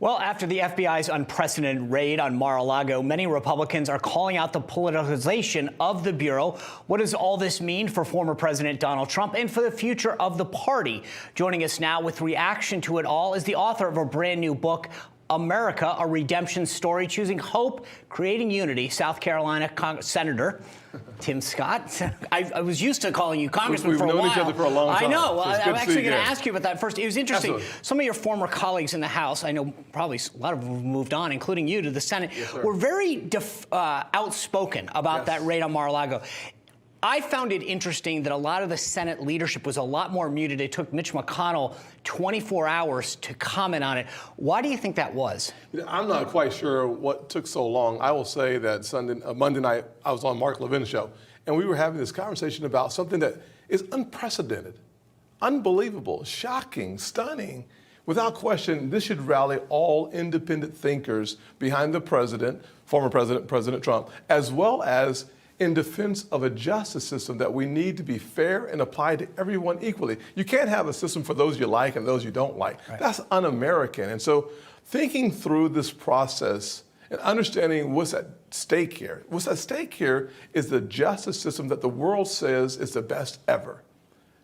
Well, after the FBI's unprecedented raid on Mar-a-Lago, many Republicans are calling out the politicization of the Bureau. What does all this mean for former President Donald Trump and for the future of the party? Joining us now with reaction to it all is the author of a brand new book, America, a Redemption Story, Choosing Hope, Creating Unity, South Carolina Senator Tim Scott. I was used to calling you Congressman for a while. We've known each other for a long time. I know. So I'm actually going to ask you about that first. It was interesting. Absolutely. Some of your former colleagues in the House, I know probably a lot of them have moved on, including you, to the Senate, were very outspoken about that raid on Mar-a-Lago. I found it interesting that a lot of the Senate leadership was a lot more muted. It took Mitch McConnell 24 hours to comment on it. Why do you think that was? I'm not quite sure what took so long. I will say that Monday night, I was on Mark Levin's show, and we were having this conversation about something that is unprecedented, unbelievable, shocking, stunning. Without question, this should rally all independent thinkers behind the president, former president, President Trump, as well as in defense of a justice system that we need to be fair and apply to everyone equally. You can't have a system for those you like and those you don't like. Right. That's un-American. And so thinking through this process and understanding what's at stake here. What's at stake here is the justice system that the world says is the best ever.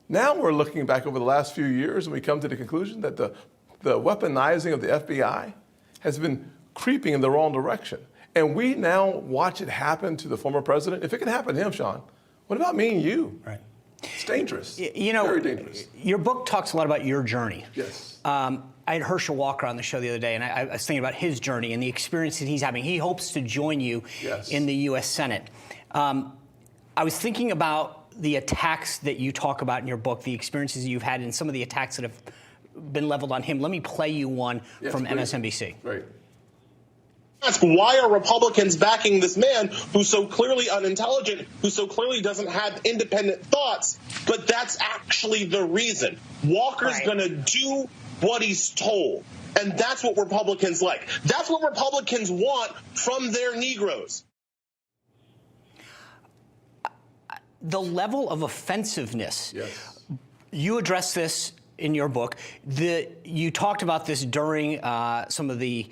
Now we're looking back over the last few years and we come to the conclusion that the weaponizing of the FBI has been creeping in the wrong direction. And we now watch it happen to the former president. If it can happen to him, Sean, what about me and you? Right. It's dangerous. You know, very dangerous. Your book talks a lot about your journey. Yes. I had Herschel Walker on the show the other day, and I was thinking about his journey and the experiences he's having. He hopes to join you in the U.S. Senate. I was thinking about the attacks that you talk about in your book, the experiences you've had, and some of the attacks that have been leveled on him. Let me play you one from MSNBC. Right. Ask, why are Republicans backing this man who's so clearly unintelligent, who so clearly doesn't have independent thoughts? But that's actually the reason. Walker's going to do what he's told. And that's what Republicans like. That's what Republicans want from their Negroes. The level of offensiveness, you address this in your book. You talked about this during some of the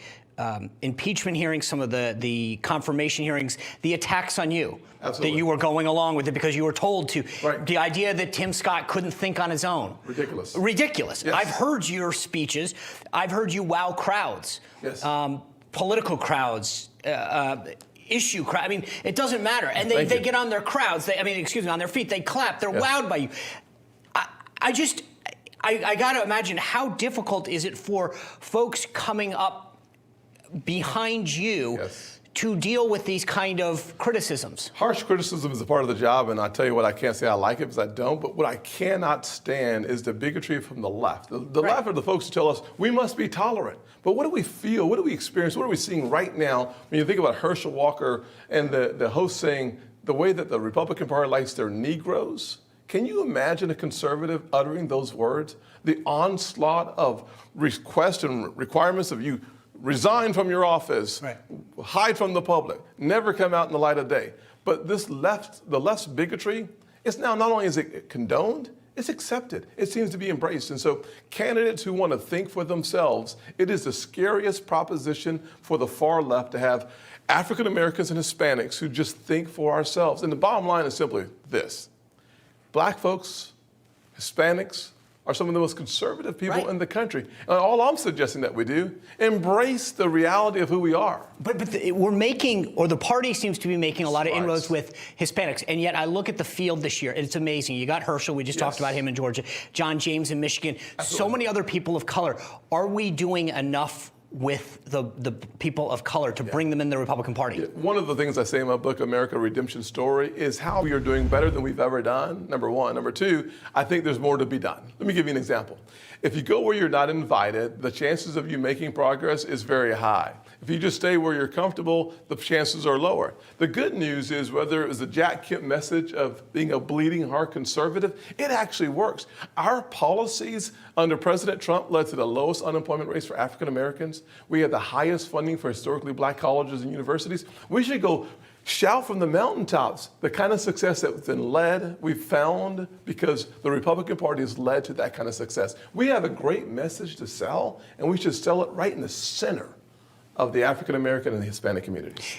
impeachment hearings, some of the confirmation hearings, the attacks on you. Absolutely. That you were going along with it because you were told to. Right. The idea that Tim Scott couldn't think on his own. Ridiculous. Ridiculous. Yes. I've heard your speeches. I've heard you wow crowds. Yes. Political crowds. Issue crowd. I mean, it doesn't matter. And they get on their crowds. On their feet. They clap. They're wowed by you. I got to imagine, how difficult is it for folks coming up behind you to deal with these kind of criticisms? Harsh criticism is a part of the job, and I tell you what, I can't say I like it because I don't, but what I cannot stand is the bigotry from the left. The left are the folks who tell us we must be tolerant. But what do we feel? What do we experience? What are we seeing right now when you think about Herschel Walker and the host saying the way that the Republican Party likes their Negroes? Can you imagine a conservative uttering those words? The onslaught of requests and requirements of you resign from your office, hide from the public, never come out in the light of day. But the left's bigotry, it's now not only is it condoned, it's accepted. It seems to be embraced. And so candidates who want to think for themselves, it is the scariest proposition for the far left to have African Americans and Hispanics who just think for ourselves. And the bottom line is simply this. Black folks, Hispanics, are some of the most conservative people in the country. And all I'm suggesting that we do, embrace the reality of who we are. But we're making, or the party seems to be making a lot of inroads with Hispanics. And yet I look at the field this year, and it's amazing. You got Herschel, we just talked about him in Georgia, John James in Michigan, so many other people of color. Are we doing enough with the people of color to bring them in the Republican Party? One of the things I say in my book, America, a Redemption Story, is how we are doing better than we've ever done, number one. Number two, I think there's more to be done. Let me give you an example. If you go where you're not invited, the chances of you making progress is very high. If you just stay where you're comfortable, the chances are lower. The good news is, whether it was the Jack Kemp message of being a bleeding heart conservative, it actually works. Our policies under President Trump led to the lowest unemployment rates for African Americans. We had the highest funding for historically black colleges and universities. We should go shout from the mountaintops the kind of success that's been we've found because the Republican Party has led to that kind of success. We have a great message to sell, and we should sell it right in the center of the African American and the Hispanic communities.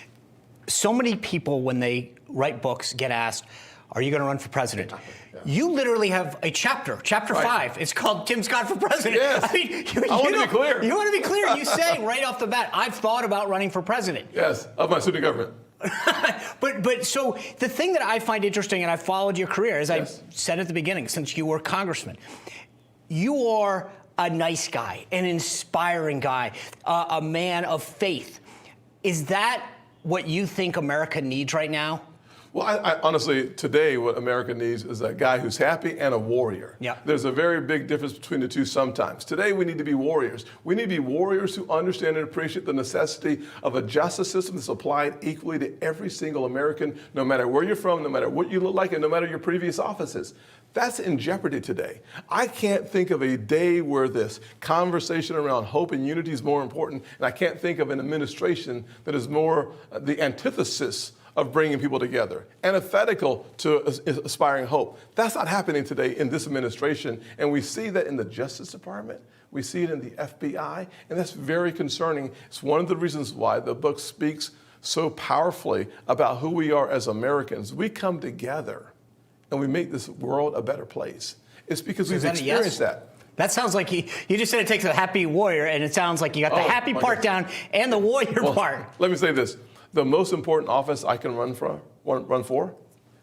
So many people, when they write books, get asked, are you going to run for president? Yeah. You literally have a chapter 5. It's called Tim Scott for President. Yes. I mean, I want to be clear. You want to be clear. You say right off the bat, I've thought about running for president. Yes, of my student government. But so the thing that I find interesting, and I followed your career, as I said at the beginning, since you were congressman, you are a nice guy, an inspiring guy, a man of faith. Is that what you think America needs right now? Well, I honestly, today, what America needs is a guy who's happy and a warrior. Yeah. There's a very big difference between the two sometimes. Today, we need to be warriors. We need to be warriors who understand and appreciate the necessity of a justice system that's applied equally to every single American, no matter where you're from, no matter what you look like, and no matter your previous offices. That's in jeopardy today. I can't think of a day where this conversation around hope and unity is more important, and I can't think of an administration that is more the antithesis of bringing people together, antithetical to aspiring hope. That's not happening today in this administration, and we see that in the Justice Department. We see it in the FBI, and that's very concerning. It's one of the reasons why the book speaks so powerfully about who we are as Americans. We come together, and we make this world a better place. It's because we've experienced that. That sounds like you just said it takes a happy warrior, and it sounds like you got the happy part down and the warrior part. Let me say this. The most important office I can run for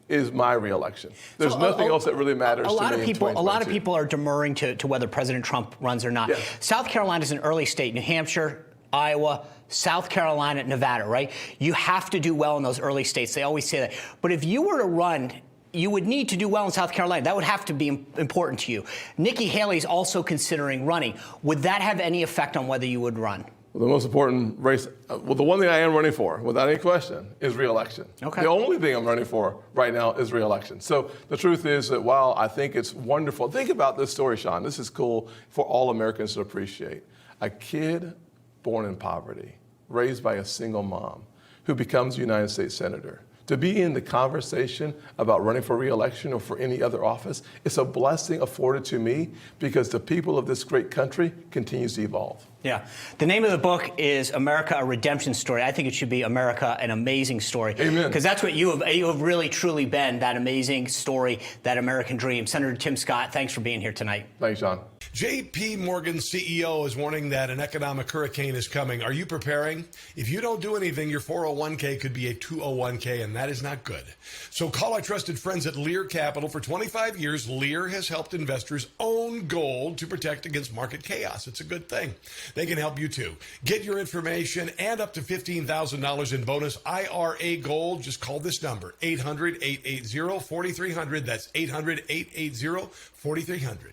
is my reelection. There's nothing else that really matters to me in 2022. A lot of people are demurring to whether President Trump runs or not. Yeah. South Carolina is an early state. New Hampshire, Iowa, South Carolina, Nevada, right? You have to do well in those early states. They always say that. But if you were to run, you would need to do well in South Carolina. That would have to be important to you. Nikki Haley is also considering running. Would that have any effect on whether you would run? Well, the most important race, the one thing I am running for, without any question, is re-election. Okay. The only thing I'm running for right now is re-election. So the truth is that while I think it's wonderful, think about this story, Sean. This is cool for all Americans to appreciate. A kid born in poverty, raised by a single mom, who becomes a United States Senator. To be in the conversation about running for re-election or for any other office, it's a blessing afforded to me because the people of this great country continues to evolve. Yeah. The name of the book is America, a Redemption Story. I think it should be America, an Amazing Story. Amen. Because that's what you have really, truly been, that amazing story, that American dream. Senator Tim Scott, thanks for being here tonight. Thanks, John. J.P. Morgan's CEO is warning that an economic hurricane is coming. Are you preparing? If you don't do anything, your 401k could be a 201k, and that is not good. So call our trusted friends at Lear Capital. For 25 years, Lear has helped investors own gold to protect against market chaos. It's a good thing. They can help you too. Get your information and up to $15,000 in bonus IRA gold. Just call this number, 800-880-4300. That's 800-880-4300.